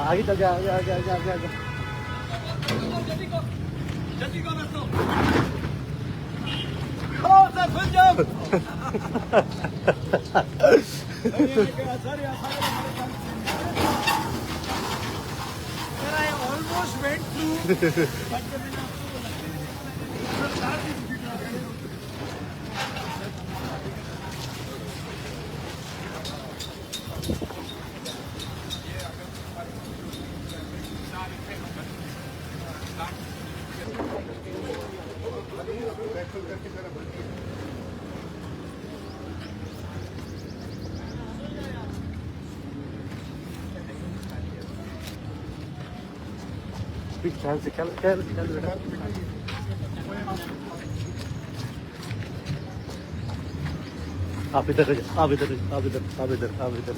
आगे चल जा, आगे आगे आगे आगे आगे। जल्दी को बस लो। Hello sir, full jump. I almost went through, but ख्याल से ख्याल ख्याल ख्याल बेटा। आप इधर आप इधर आप इधर आप इधर आप इधर।